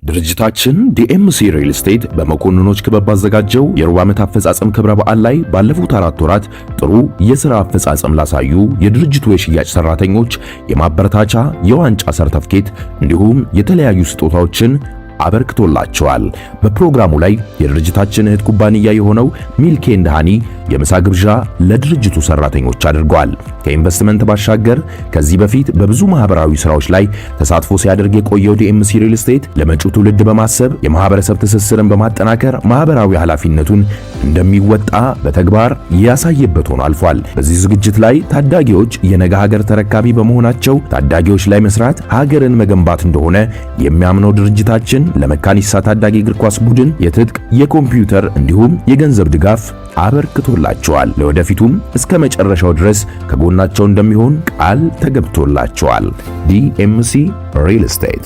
ድርጅታችን ዲኤምሲ ሪል ስቴት በመኮንኖች ክበብ ባዘጋጀው የሩብ ዓመት አፈጻጸም ክብረ በዓል ላይ ባለፉት 4 ወራት ጥሩ የሥራ አፈጻጸም ላሳዩ የድርጅቱ የሽያጭ ሰራተኞች የማበረታቻ የዋንጫ ሰርተፍኬት እንዲሁም የተለያዩ ስጦታዎችን አበርክቶላቸዋል። በፕሮግራሙ ላይ የድርጅታችን እህት ኩባንያ የሆነው ሚልክ ኤንድ ሃኒ የምሳ ግብዣ ለድርጅቱ ሰራተኞች አድርጓል። ከኢንቨስትመንት ባሻገር ከዚህ በፊት በብዙ ማህበራዊ ስራዎች ላይ ተሳትፎ ሲያደርግ የቆየው ዲኤምሲ ሪል ስቴት ለመጪው ትውልድ በማሰብ የማህበረሰብ ትስስርን በማጠናከር ማህበራዊ ኃላፊነቱን እንደሚወጣ በተግባር ያሳየበት ሆኖ አልፏል። በዚህ ዝግጅት ላይ ታዳጊዎች የነገ ሀገር ተረካቢ በመሆናቸው ታዳጊዎች ላይ መስራት ሀገርን መገንባት እንደሆነ የሚያምነው ድርጅታችን ለመካኒሳ ታዳጊ እግር ኳስ ቡድን የትጥቅ፣ የኮምፒውተር እንዲሁም የገንዘብ ድጋፍ አበርክቶላቸዋል። ለወደፊቱም እስከ መጨረሻው ድረስ ከጎናቸው እንደሚሆን ቃል ተገብቶላቸዋል። ዲኤምሲ ሪል ስቴት